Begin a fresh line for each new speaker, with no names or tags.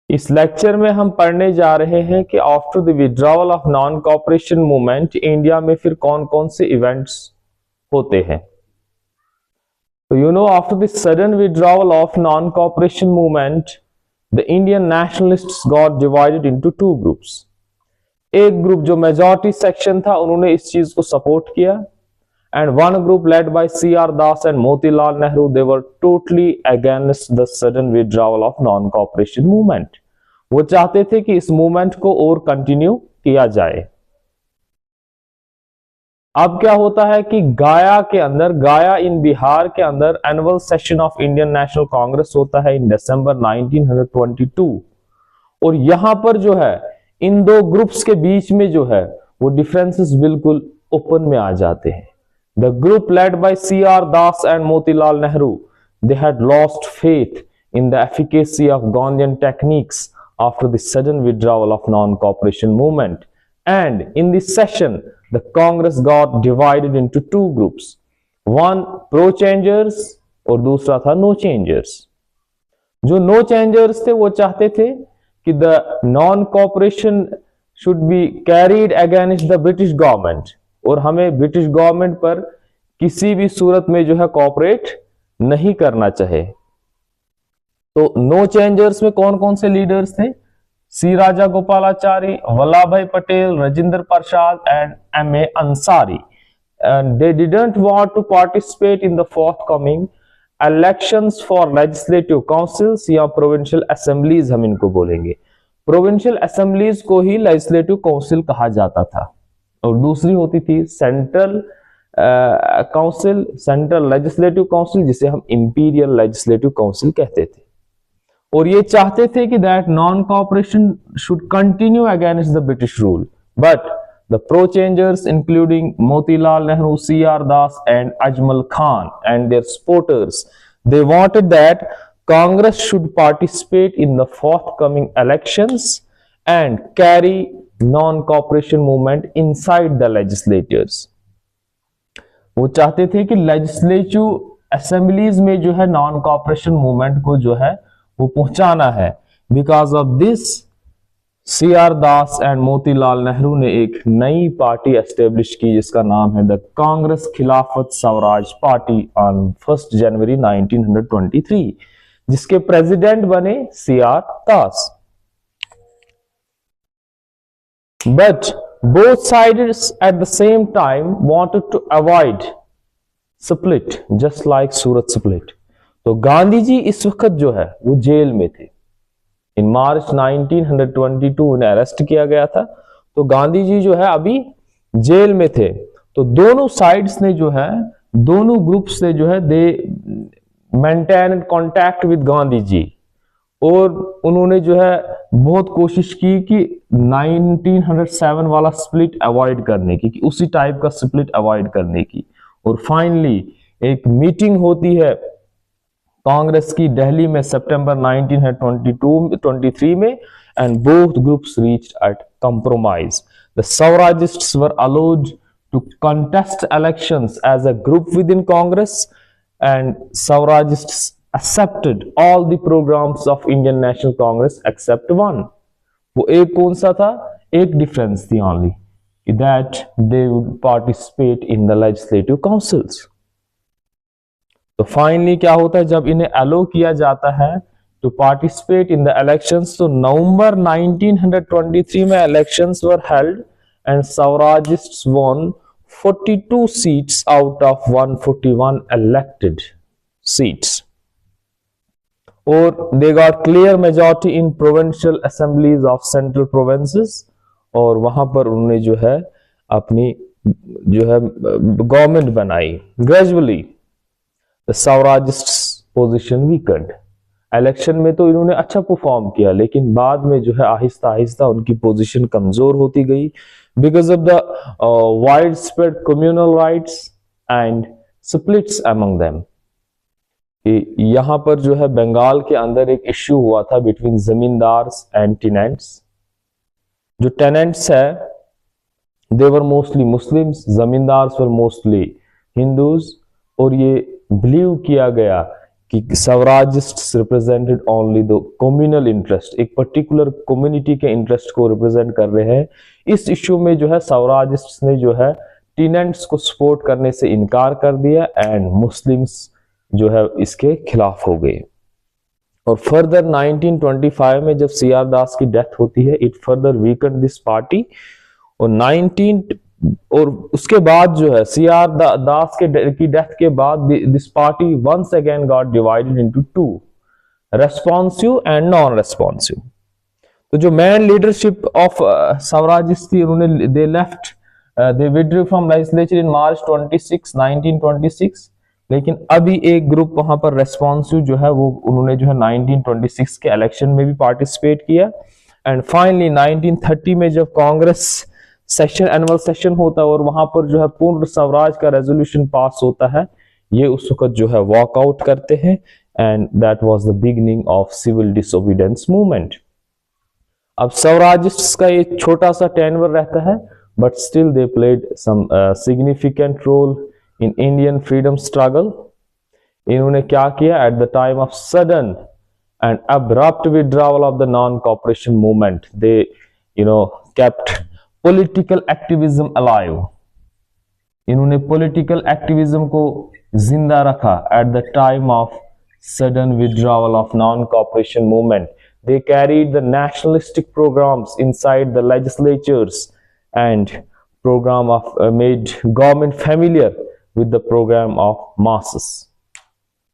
इस लेक्चर में हम पढ़ने जा रहे हैं कि after the withdrawal of non cooperation movement India में फिर कौन कौन से इवेंट्स होते हैं। तो you know, after the sudden withdrawal of non cooperation movement the Indian nationalists got divided into two groups. एक ग्रुप जो मेजॉरिटी सेक्शन था उन्होंने इस चीज को सपोर्ट किया, and one group led by CR Das and Motilal Nehru, they were totally against the sudden withdrawal of non cooperation movement. वो चाहते थे कि इस मूवमेंट को और कंटिन्यू किया जाए। अब क्या होता है कि गाया इन बिहार के अंदर annual session of Indian national Congress होता है इन दिसंबर 1922, और यहां पर जो है इन दो ग्रुप्स के बीच में जो है वो डिफरेंसेस बिल्कुल ओपन में आ जाते हैं। The group led by CR Das and Motilal Nehru, they had lost faith in the efficacy of Gandhian techniques after the sudden withdrawal of non-cooperation movement, and in this session the Congress got divided into two groups, one pro-changers और दूसरा था no changers। जो no changers थे वो चाहते थे कि the non-cooperation should be carried against the British government, और हमें ब्रिटिश गवर्नमेंट पर किसी भी सूरत में जो है कॉपरेट नहीं करना चाहे। तो नो चेंजर्स में कौन कौन से लीडर्स थे? सी राजा गोपालाचारी, वल्लभ भाई पटेल, राजेंद्र प्रसाद एंड एम.ए. अंसारी। And they didn't want to participate in the forthcoming elections for legislative councils या प्रोविंशियल असेंबलीज, हम इनको बोलेंगे। प्रोविंशियल असेंबलीज को ही लेजिस्लेटिव काउंसिल कहा जाता था, और दूसरी होती थी central council, central legislative council, जिसे हम इंपीरियल लेजिस्लेटिव काउंसिल कहते थे। और ये चाहते थे कि that non cooperation should continue against the British rule, but the pro changers including Motilal Nehru, CR Das and Ajmal Khan and their supporters, they wanted that Congress should participate in the forthcoming elections and carry non cooperation movement inside the legislatures. वो चाहते थे कि legislative assemblies में जो है non cooperation movement को जो है वो पहुंचाना है। Because of this CR Das and Motilal Nehru ने एक नई पार्टी एस्टेब्लिश की जिसका नाम है द कांग्रेस खिलाफत स्वराज पार्टी ऑन 1 जनवरी 1923, जिसके प्रेसिडेंट बने CR Das. But both sides at the same time wanted to avoid split, just like Surat split। तो गांधी जी इस वक्त जो है वो जेल में थे। इन मार्च 1922 उन्हें अरेस्ट किया गया था, तो गांधी जी जो है अभी जेल में थे। तो दोनों साइड्स ने जो है, दोनों ग्रुप्स ने जो है they maintain contact with Gandhi ji, और उन्होंने जो है बहुत कोशिश की कि 1907 वाला स्प्लिट अवॉइड करने की, कि उसी टाइप का स्प्लिट अवॉइड करने की। और फाइनली एक मीटिंग होती है कांग्रेस की दिल्ली में सितंबर 1923 में, and both groups reached eight compromise. The Swarajist were allowed to contest elections as a group within Congress, and Swarajists accepted all the programs of Indian National Congress except one. वो एक कौन सा था? एक डिफरेंस थी only, that they would participate in the legislative councils. तो finally क्या होता है, जब इन्हें अलो किया जाता है to participate in the elections, तो नवंबर 1923 में elections were held and Swarajists won 42 seats out of 141 elected seats, और they got clear majority in provincial assemblies of central provinces, और वहां पर उन्होंने जो है अपनी जो है गवर्नमेंट बनाई। Gradually the Swarajists position weakened. Election में तो इन्होंने अच्छा परफॉर्म किया, लेकिन बाद में जो है आहिस्ता आहिस्ता उनकी पोजीशन कमजोर होती गई, because of the wide spread communal riots and splits among them. यहां पर जो है बंगाल के अंदर एक इश्यू हुआ था बिटवीन जमींदार्स एंड टेनेंट्स। जो टेनेंट्स है they were mostly Muslims, zamindars were mostly Hindus, और ये बिलीव किया गया कि Swarajists represented only the communal interest, एक पर्टिकुलर कम्युनिटी के इंटरेस्ट को रिप्रेजेंट कर रहे हैं। इस इश्यू में जो है स्वराजिस्ट्स ने जो है टीनेंट्स को सपोर्ट करने से इनकार कर दिया एंड मुस्लिम्स जो है इसके खिलाफ हो गए। और फर्दर 1925 में जब सी आर दास की डेथ होती है, it further weaken this party. और उसके बाद जो है सी आर दास की डेथ के बाद this party once again got divided into two, responsive and non responsive. तो जो मेन लीडरशिप ऑफ स्वराजिस्ट थी, उन्होंने they withdrew from legislature in March 26, 1926। लेकिन अभी एक ग्रुप वहां पर रेस्पॉन्सिव जो है वो उन्होंने जो है 1926 के इलेक्शन में भी पार्टिसिपेट किया। एंड फाइनली 1930 में जब कांग्रेस सेशन एनुअल सेशन होता है और वहां पर जो है पूर्ण स्वराज का रेजोल्यूशन पास होता है, ये उस वक्त जो है वॉकआउट करते हैं and that was the beginning of civil disobedience movement. अब स्वराजिस्ट्स का ये छोटा सा टेन्योर रहता है, but still they played some significant role in Indian freedom struggle. इन्होंने क्या किया? At the time of sudden and abrupt withdrawal of the non cooperation movement, they kept political activism alive. इन्होंने पॉलिटिकल एक्टिविज्म को जिंदा रखा at the time of sudden withdrawal of non cooperation movement. They carried the nationalistic programs inside the legislatures and made government familiar with the program of masses.